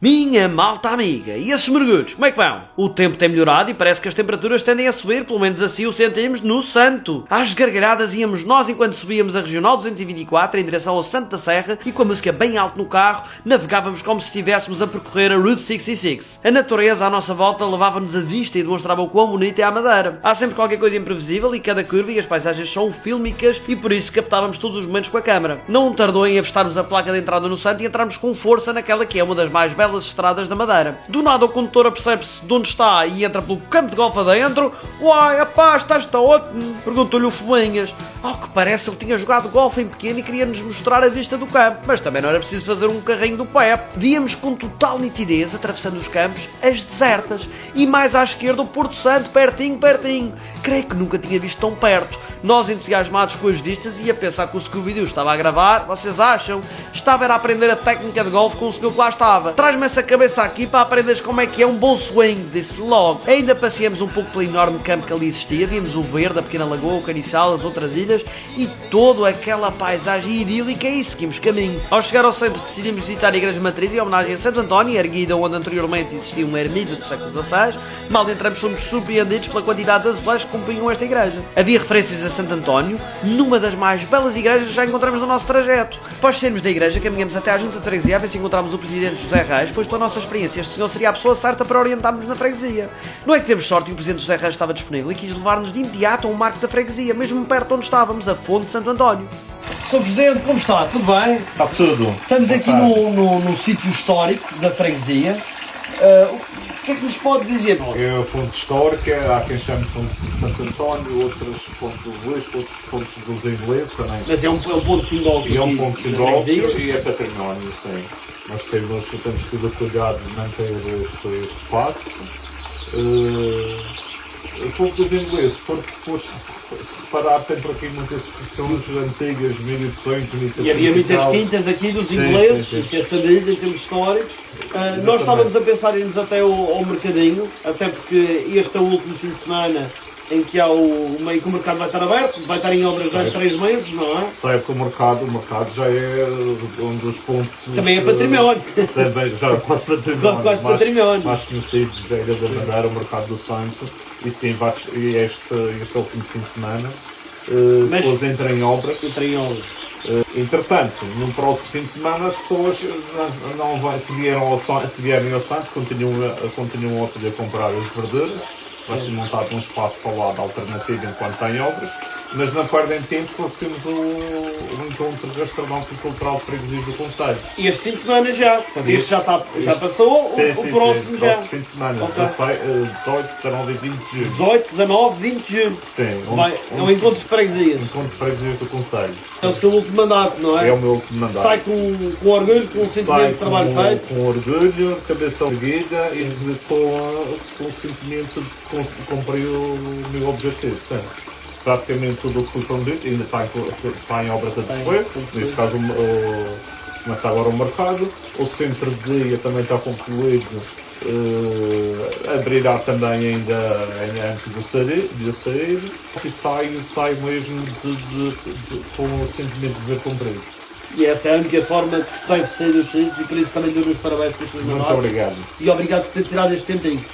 Minha malta amiga, e esses mergulhos, como é que vão? O tempo tem melhorado e parece que as temperaturas tendem a subir, pelo menos assim o sentimos no Santo. Às gargalhadas íamos nós enquanto subíamos a Regional 224 em direção ao Santo da Serra e com a música bem alto no carro, navegávamos como se estivéssemos a percorrer a Route 66. A natureza à nossa volta levava-nos a vista e demonstrava o quão bonita é a Madeira. Há sempre qualquer coisa imprevisível e cada curva e as paisagens são fílmicas e por isso captávamos todos os momentos com a câmara. Não tardou em avistarmos a placa de entrada no Santo e entrarmos com força naquela que é uma das mais belas estradas da Madeira. Do nada o condutor apercebe-se de onde está e entra pelo campo de golfe adentro. Uai, rapaz, estás ótimo? Perguntou-lhe o Fuinhas. Ao que parece ele tinha jogado golfe em pequeno e queria-nos mostrar a vista do campo, mas também não era preciso fazer um carrinho do pé. Víamos com total nitidez, atravessando os campos, as desertas e mais à esquerda o Porto Santo, pertinho. Creio que nunca tinha visto tão perto. Nós entusiasmados com as vistas e a pensar que o Scooby-Doo estava a gravar, vocês acham? Estava era a aprender a técnica de golfe com o senhor que lá estava. Traz-me essa cabeça aqui para aprenderes como é que é um bom swing, disse logo. Ainda passeamos um pouco pelo enorme campo que ali existia, vimos o verde, a pequena lagoa, o Caniçal, as outras ilhas e toda aquela paisagem idílica e seguimos caminho. Ao chegar ao centro decidimos visitar a igreja matriz em homenagem a Santo António, erguida onde anteriormente existia uma ermida do século XVI. Mal entramos fomos surpreendidos pela quantidade de azulejos que compunham esta igreja. Havia referências a Santo António, numa das mais belas igrejas que já encontramos no nosso trajeto. Após sairmos da igreja, caminhamos até à junta de freguesia a ver se encontramos o presidente José Reis, pois pela nossa experiência este senhor seria a pessoa certa para orientar-nos na freguesia. Não é que tivemos sorte e o presidente José Reis estava disponível e quis levar-nos de imediato a um marco da freguesia, mesmo perto onde estávamos, a fonte de Santo António. Sr. Presidente, como está? Tudo bem? Está tudo. Estamos aqui no sítio histórico da freguesia. O que é que nos pode dizer? É a fonte histórica, há quem chame de fonte de Santo António, outras fontes dos Luís, outros fontes dos ingleses também. Mas é um ponto simbólico. E é um ponto simbólico e é património, sim. Nós temos tido o cuidado de manter este espaço. A fonte dos ingleses, porque depois se parar sempre aqui muitas inscrições antigas, 1800, 1700. E havia muitas quintas aqui dos ingleses, isso é sabido em termos históricos. Nós estávamos a pensar em irmos até ao mercadinho, até porque este é o último fim de semana em que que o mercado vai estar aberto, vai estar em obras já há 3 meses, não é? Sei que o mercado já é um dos pontos... Também é património. Também, já quase património. Quase património. Mais conhecidos da Ilha da Madeira, o mercado do Santo. E sim, este último fim de semana, depois entra em obras. Entretanto, no próximo fim de semana as pessoas se vierem ao Santo continuam a poder comprar as verduras. Vai ser montado um espaço falado alternativo enquanto está em obras, mas não perdem tempo porque temos o encontro gastronómico e cultural de freguesias do Conselho. E este fim de semana já? Portanto, este já passou, o próximo já? Próximo fim de semana, okay. 18, 19 e 20 de junho. 18, 19, 20 de junho. Sim. É um encontro de freguesias. Encontro de freguesias do Conselho. É o seu último mandato, não é? É o meu último mandato. Sai com orgulho, com o sentimento de trabalho feito? Com orgulho, cabeça erguida e com o sentimento de cumprir o meu objetivo, sempre. Praticamente tudo o que foi conduzido ainda está em obras a decorrer. Neste caso, começa agora o mercado. O centro de dia também está concluído. Abrirá também ainda antes de sair. E sai mesmo com o sentimento de ver cumprido. E essa é a única forma que se deve sair dos sítios e por isso também dou os parabéns pelos seus mandatos. Muito obrigado. E obrigado por ter tirado este tempinho.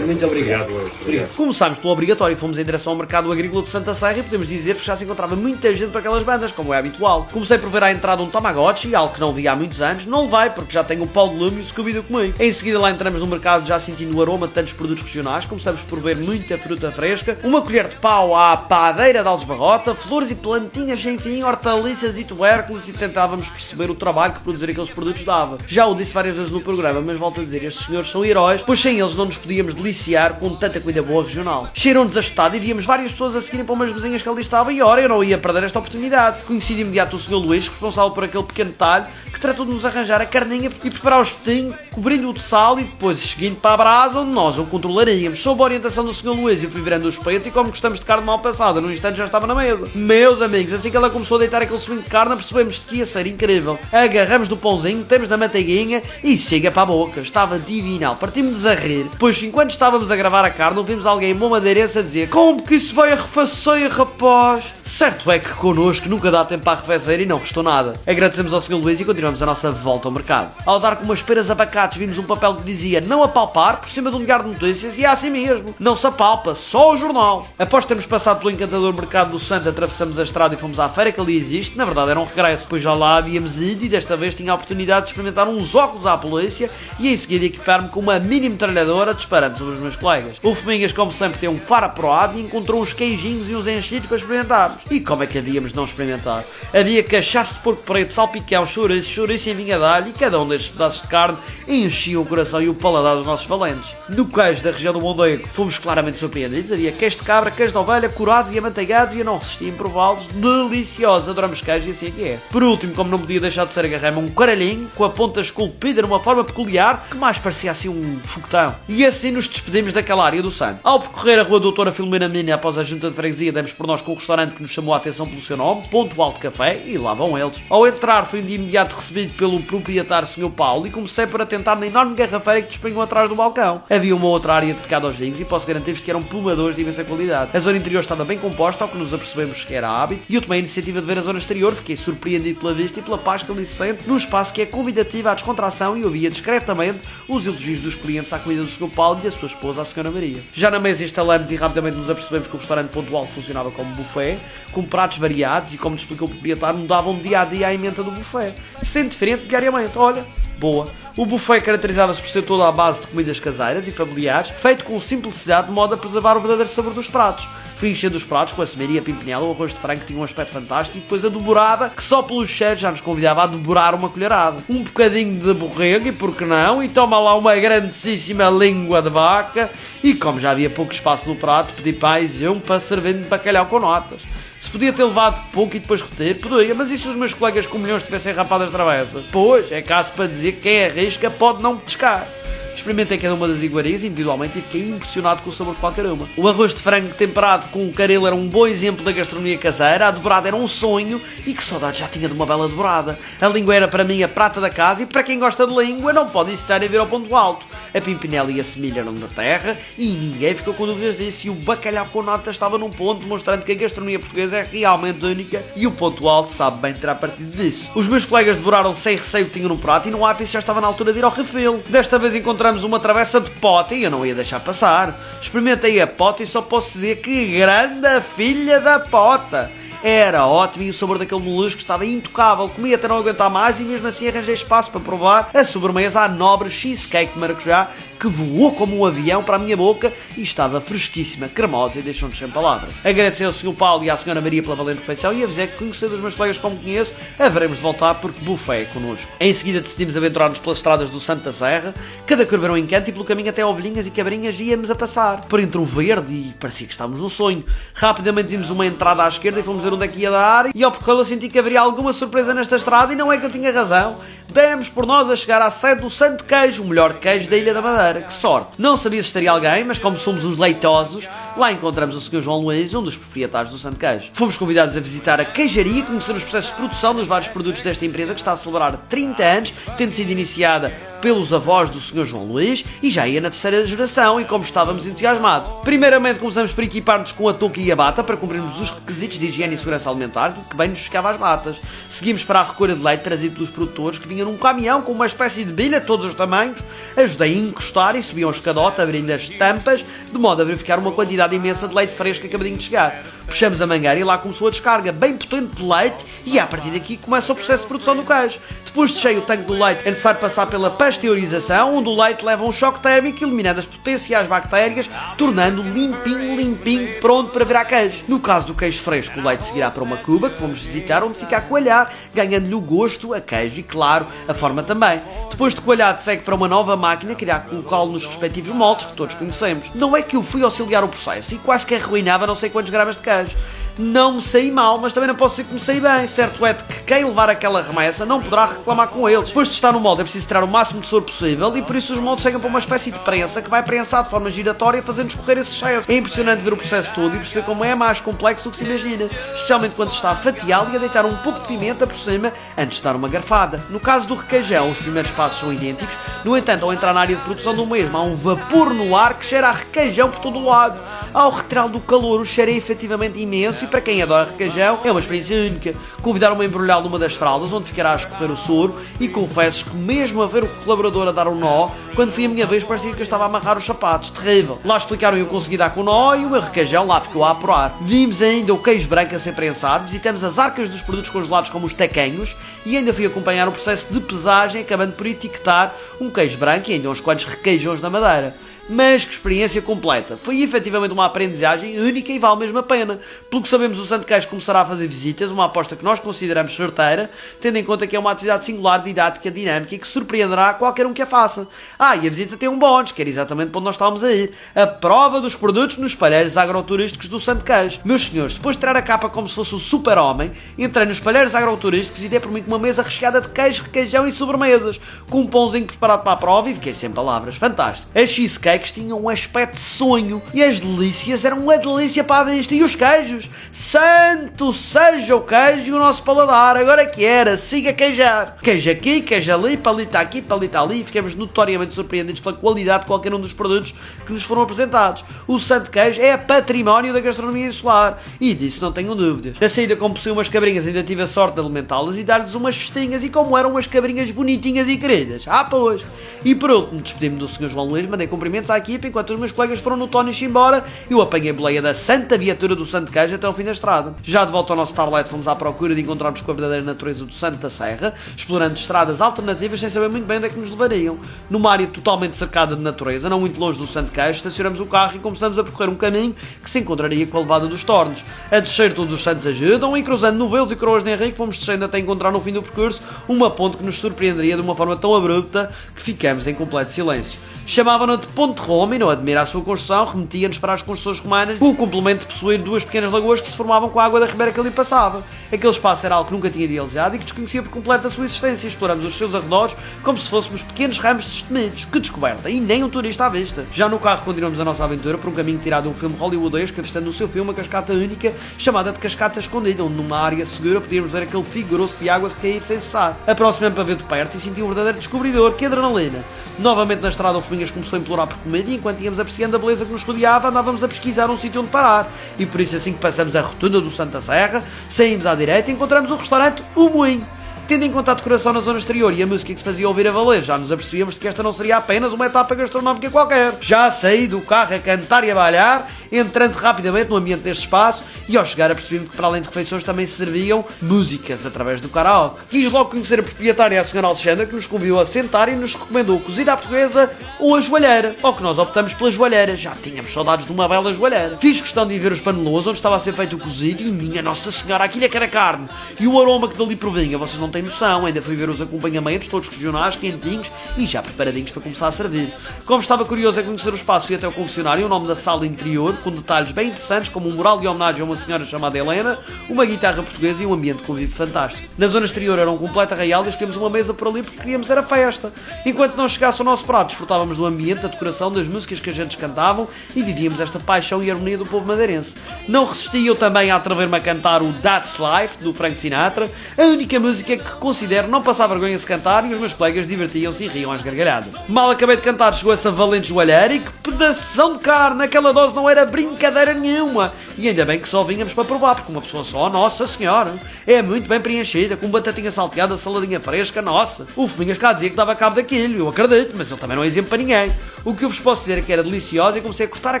Muito obrigado. Obrigado. Começámos pelo obrigatório e fomos em direção ao mercado agrícola de Santa Serra e podemos dizer que já se encontrava muita gente para aquelas bandas, como é habitual. Comecei por ver à entrada um Tamagotchi, algo que não via há muitos anos. Não vai, porque já tenho o Paulo de Lume e o Scooby-Doo comigo. Em seguida lá entramos no mercado já sentindo o aroma de tantos produtos regionais. Começamos por ver muita fruta fresca, uma colher de pau à padeira de Algesbarrota, flores e plantinhas sem fim, hortaliças e tubérculos e tentávamos perceber o trabalho que produzir aqueles produtos dava. Já o disse várias vezes no programa, mas volto a dizer, estes senhores são heróis, pois sem eles não nos podíamos deliciar com tanta comida boa regional. Cheiram-nos ajustado e víamos várias pessoas a seguirem para umas vizinhas que ali estava e ora, eu não ia perder esta oportunidade. Conheci de imediato o Sr. Luís, responsável por aquele pequeno detalhe, que tratou de nos arranjar a carninha e preparar o espetinho, cobri-lhe de sal e depois seguindo para a brasa onde nós o controlaríamos. Sob a orientação do Sr. Luís e fui virando o espeto e como gostamos de carne mal passada, num instante já estava na mesa. Meus amigos, assim que ela começou a deitar aquele swing de carne, percebemos que ia refeiceiro incrível. Agarramos do pãozinho, temos na manteiguinha e chega para a boca. Estava divinal, partimos-nos a rir, pois enquanto estávamos a gravar a carne, ouvimos alguém bom madeirense a dizer: como que isso vai a refeiceiro, rapaz? Certo é que connosco nunca dá tempo para arrefecer e não restou nada. Agradecemos ao Sr. Luís e continuamos a nossa volta ao mercado. Ao dar com umas peras abacates, vimos um papel que dizia não apalpar por cima de um lugar de notícias e é assim mesmo. Não se apalpa, só o jornal. Após termos passado pelo encantador mercado do Santo, atravessamos a estrada e fomos à feira que ali existe. Na verdade era um regresso, pois já lá havíamos ido e desta vez tinha a oportunidade de experimentar uns óculos à polícia e em seguida equipar-me com uma mini metralhadora disparando sobre os meus colegas. O Fominhas, como sempre, tem um faro apurado e encontrou uns queijinhos e uns enchidos para experimentarmos. E como é que havíamos de não experimentar? Havia cachaço de porco preto, salpicão, chouriço em vinha de alho e cada um destes pedaços de carne enchia o coração e o paladar dos nossos valentes. No queijo da região do Mondego fomos claramente surpreendidos. Havia queijo de cabra, queijo de ovelha, curados e amanteigados e eu não resisti em prová-los. Deliciosos, adoramos queijo e assim é que é. Por último, como não podia deixar de ser agarrei-me um caralhinho com a ponta esculpida numa forma peculiar que mais parecia assim um foguetão. E assim nos despedimos daquela área do Santo. Ao percorrer a rua Doutora Filomena Menina após a junta de freguesia, demos por nós com o restaurante que nos chamou a atenção pelo seu nome, Ponto Alto Café, e lá vão eles. Ao entrar fui de imediato recebido pelo proprietário Sr. Paulo e comecei por atentar na enorme garrafeira que dispunham atrás do balcão. Havia uma outra área dedicada aos vinhos e posso garantir-vos que eram plumadores de imensa qualidade. A zona interior estava bem composta, ao que nos apercebemos que era hábito, e eu tomei a iniciativa de ver a zona exterior. Fiquei surpreendido pela vista e pela paz que ali se sente, num espaço que é convidativo à descontração, e ouvia discretamente os elogios dos clientes à comida do Sr. Paulo e da sua esposa, a Sra. Maria. Já na mesa instalamos e rapidamente nos apercebemos que o restaurante Ponto Alto funcionava como buffet, com pratos variados e, como nos explicou o proprietário, mudavam dia a dia a emenda do buffet, sendo diferente diariamente. Olha, boa. O buffet caracterizava-se por ser todo à base de comidas caseiras e familiares, feito com simplicidade de modo a preservar o verdadeiro sabor dos pratos. Fui enchendo os pratos com a semeria, a pimpinela, o arroz de frango que tinha um aspecto fantástico e depois a dobrada, que só pelo cheiro já nos convidava a dobrar uma colherada. Um bocadinho de borrego e por que não, e toma lá uma grandíssima língua de vaca e como já havia pouco espaço no prato, pedi mais um para servir de bacalhau com notas. Se podia ter levado pouco e depois reter, podia, mas e se os meus colegas com milhões tivessem rapado as travessas? Pois, é caso para dizer que quem arrisca pode não pescar. Experimentei cada uma das iguarias individualmente e fiquei impressionado com o sabor de qualquer uma. O arroz de frango temperado com caril era um bom exemplo da gastronomia caseira, a dobrada era um sonho e que saudade já tinha de uma bela dobrada. A língua era para mim a prata da casa e para quem gosta de língua não pode hesitar em vir ao Ponto Alto. A pimpinela e a semilha eram da terra e ninguém ficou com dúvidas disso, e o bacalhau com nata estava num ponto demonstrando que a gastronomia portuguesa é realmente única e o Ponto Alto sabe bem tirar partido disso. Os meus colegas devoraram sem receio o que tinham no prato e no ápice já estava na altura de ir ao refil. Desta vez encontramos uma travessa de pote e eu não ia deixar passar. Experimentei a pota e só posso dizer que grande a filha da pota. Era ótimo e o sabor daquele molusco estava intocável. Comi até não aguentar mais e mesmo assim arranjei espaço para provar a sobremesa à nobre cheesecake de maracujá, que voou como um avião para a minha boca e estava fresquíssima, cremosa e deixou-nos sem palavras. Agradecer ao Sr. Paulo e à Sra. Maria pela valente refeição e avisei que, conhecendo os meus colegas como conheço, haveremos de voltar porque buffet é connosco. Em seguida decidimos aventurar-nos pelas estradas do Santo da Serra, cada curva era um encanto e pelo caminho até ovelhinhas e cabrinhas íamos a passar por entre o verde e parecia que estávamos num sonho. Rapidamente vimos uma entrada à esquerda e fomos ver onde é que ia dar, e ao percorrê-la senti que haveria alguma surpresa nesta estrada e não é que eu tinha razão. Demos por nós a chegar à sede do Santo Queijo, o melhor queijo da Ilha da Madeira. Que sorte! Não sabia se estaria alguém, mas como somos os leitosos, lá encontramos o Sr. João Luís, um dos proprietários do Santo Queijo. Fomos convidados a visitar a queijaria e conhecer os processos de produção dos vários produtos desta empresa que está a celebrar 30 anos, tendo sido iniciada pelos avós do Sr. João Luís e já ia na terceira geração, e como estávamos entusiasmados. Primeiramente começamos por equipar-nos com a touca e a bata para cumprirmos os requisitos de higiene e segurança alimentar, que bem nos ficava às batas. Seguimos para a recolha de leite trazido pelos produtores, que vinham num caminhão com uma espécie de bilha de todos os tamanhos. Ajudei a encostar e subiam a escadota abrindo as tampas, de modo a verificar uma quantidade imensa de leite fresco acabadinho de chegar. Puxamos a mangueira e lá começou a descarga bem potente de leite, e a partir daqui começa o processo de produção do queijo. Depois de cheio o tanque do leite, é necessário passar pela pasteurização, onde o leite leva um choque térmico, eliminando as potenciais bactérias, tornando limpinho, pronto para virar queijo. No caso do queijo fresco, o leite seguirá para uma cuba, que vamos visitar, onde fica a coalhar, ganhando-lhe o gosto, a queijo e, claro, a forma também. Depois de coalhado, segue para uma nova máquina, que irá colocá-lo nos respectivos moldes, que todos conhecemos. Não é que eu fui auxiliar o processo, e quase que arruinava não sei quantos gramas de queijo. Não me saí mal, mas também não posso dizer que me saí bem. Certo é de que quem levar aquela remessa não poderá reclamar com eles. Depois de estar no molde é preciso tirar o máximo de soro possível e por isso os moldes chegam para uma espécie de prensa que vai prensar de forma giratória fazendo escorrer esse excesso. É impressionante ver o processo todo e perceber como é mais complexo do que se imagina, especialmente quando se está a fatiá-lo e a deitar um pouco de pimenta por cima antes de dar uma garfada. No caso do requeijão, os primeiros passos são idênticos, no entanto, ao entrar na área de produção do mesmo, há um vapor no ar que cheira a requeijão por todo o lado. Ao retirá-lo do calor, o cheiro é efetivamente imenso e para quem adora requeijão é uma experiência única. Convidaram-me a embrulhá-lo numa das fraldas onde ficará a escorrer o soro e confesso que mesmo a ver o colaborador a dar um nó, quando foi a minha vez parecia que eu estava a amarrar os sapatos. Terrível. Lá explicaram eu consegui dar com o nó e o meu requeijão lá ficou a apurar. Vimos ainda o queijo branco a ser prensado, visitamos as arcas dos produtos congelados como os tacanhos e ainda fui acompanhar o processo de pesagem, acabando por etiquetar um queijo branco e ainda uns quantos requeijões da Madeira. Mas que experiência completa. Foi efetivamente uma aprendizagem única e vale mesmo a pena. Pelo que sabemos, o Santo Queijo começará a fazer visitas, uma aposta que nós consideramos certeira, tendo em conta que é uma atividade singular, didática, dinâmica e que surpreenderá qualquer um que a faça. E a visita tem um bónus, que era exatamente para onde nós estávamos a ir. A prova dos produtos nos palheiros agroturísticos do Santo Queijo. Meus senhores, depois de tirar a capa como se fosse o super-homem, entrei nos palheiros agroturísticos e dei por mim com uma mesa recheada de queijo, requeijão e sobremesas, com um pãozinho preparado para a prova e fiquei sem palavras. Fantástico. A cheesecake tinham um aspecto de sonho e as delícias eram uma delícia para a vista e os queijos, santo seja o queijo e o nosso paladar, agora que era, siga queijar, queijo aqui, queijo ali, palita aqui, palita ali e ficamos notoriamente surpreendidos pela qualidade de qualquer um dos produtos que nos foram apresentados. O Santo Queijo é património da gastronomia insular e disso não tenho dúvidas. Na saída, como possuí umas cabrinhas, ainda tive a sorte de alimentá-las e dar-lhes umas festinhas e como eram umas cabrinhas bonitinhas e queridas. Pois. E por último, despedi-me do Sr. João Luís, mandei cumprimentos à equipa enquanto os meus colegas foram no Tónix embora e eu apanhei a boleia da santa viatura do Santo Queijo até ao fim da estrada. Já de volta ao nosso Starlight fomos à procura de encontrarmos com a verdadeira natureza do Santo da Serra, explorando estradas alternativas sem saber muito bem onde é que nos levariam. Numa área totalmente cercada de natureza, não muito longe do Santo Queijo, estacionamos o carro e começamos a percorrer um caminho que se encontraria com a levada dos Tornos. A descer todos os santos ajudam e cruzando novelos e coroas de Henrique fomos descendo até encontrar no fim do percurso uma ponte que nos surpreenderia de uma forma tão abrupta que ficamos em completo silêncio. Chamavam-na de Ponte de Roma e não admira a sua construção, remetia-nos para as construções romanas, com o complemento de possuir duas pequenas lagoas que se formavam com a água da ribeira que ali passava. Aquele espaço era algo que nunca tinha idealizado e que desconhecia por completo a sua existência. Exploramos os seus arredores como se fôssemos pequenos ramos destemidos. Que descoberta! E nem um turista à vista. Já no carro continuamos a nossa aventura por um caminho tirado de um filme hollywoodesco, avistando no seu filme uma cascata única chamada de Cascata Escondida, onde numa área segura podíamos ver aquele figuroso de água se cair sem cessar. Aproximei-me para ver de perto e senti um verdadeiro descobridor. Que adrenalina! Novamente na estrada o Fofinhas começou a implorar por comida e enquanto íamos apreciando a beleza que nos rodeava andávamos a pesquisar um sítio onde parar. E por isso assim que passamos a rotunda do Santa Serra, saímos à direita e encontramos o restaurante O Moinho. Tendo em conta a decoração na zona exterior e a música que se fazia ouvir a valer, já nos apercebíamos de que esta não seria apenas uma etapa gastronómica qualquer. Já saí do carro a cantar e a bailar, entrando rapidamente no ambiente deste espaço e ao chegar apercebi-me que para além de refeições também se serviam músicas através do karaoke. Quis logo conhecer a proprietária, a Sra. Alexandra, que nos convidou a sentar e nos recomendou cozida à portuguesa ou a joalheira, ao que nós optamos pela joalheira, já tínhamos saudades de uma bela joalheira. Fiz questão de ir ver os panelões onde estava a ser feito o cozido e minha Nossa Senhora, aquilo é que era carne e o aroma que dali provinha, vocês não têm noção. Ainda fui ver os acompanhamentos todos regionais, quentinhos e já preparadinhos para começar a servir. Como estava curioso em conhecer o espaço, fui até ao confessionário, o nome da sala interior, com detalhes bem interessantes como um mural de homenagem a uma senhora chamada Helena, uma guitarra portuguesa e um ambiente de convívio fantástico. Na zona exterior era um completo arraial e escolhemos uma mesa por ali porque queríamos era festa. Enquanto não chegasse o nosso prato, desfrutávamos do ambiente, da decoração, das músicas que a gente cantavam e vivíamos esta paixão e harmonia do povo madeirense. Não resisti eu também a atrever-me a cantar o That's Life, do Frank Sinatra, a única música que considero não passar vergonha se cantar e os meus colegas divertiam-se e riam às gargalhadas. Mal acabei de cantar, chegou essa valente joalheira e que pedação de carne, aquela dose não era brincadeira nenhuma. E ainda bem que só vínhamos para provar, porque uma pessoa só, Nossa Senhora, é muito bem preenchida, com batatinha salteada, saladinha fresca, nossa. O Fofinhas cá dizia que dava cabo daquilo, eu acredito, mas ele também não é exemplo para ninguém. O que eu vos posso dizer é que era deliciosa e comecei a cortar a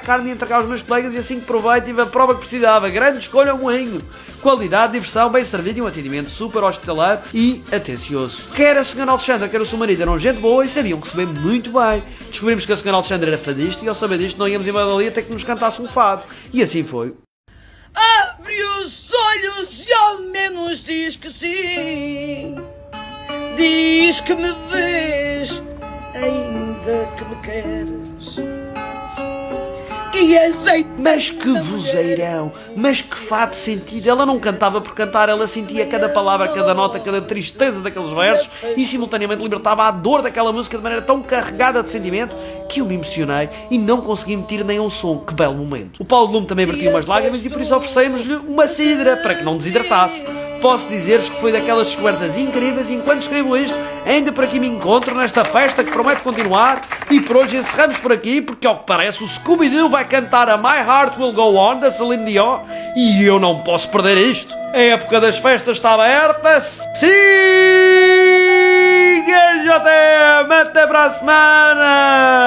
carne e entregar aos meus colegas e assim que provei tive a prova que precisava. Grande escolha ao moinho. Qualidade, diversão, bem servido e um atendimento super hospitalar e atencioso. Quer a Sra. Alexandra, quer o seu marido eram gente boa e sabiam receber muito bem. Descobrimos que a Sra. Alexandra era fadista e ao saber disto não íamos embora dali até que nos cantasse um fado. E assim foi. Abre os olhos e ao menos diz que sim. Diz que me vês, ainda que me queres. e azeite. Mas que vozeirão, mas que fado sentido. Ela não cantava por cantar, ela sentia cada palavra, cada nota, cada tristeza daqueles versos e simultaneamente libertava a dor daquela música de maneira tão carregada de sentimento que eu me emocionei e não consegui emitir nem um som. Que belo momento. O Paulo Lume também vertia umas lágrimas e por isso oferecemos-lhe uma cidra para que não desidratasse. Posso dizer-vos que foi daquelas descobertas incríveis e enquanto escrevo isto, ainda por aqui me encontro nesta festa que promete continuar e por hoje encerramos por aqui porque ao que parece o Scooby-Doo vai cantar a My Heart Will Go On da Celine Dion e eu não posso perder isto. A época das festas está aberta. Siga, JM! Até para a semana!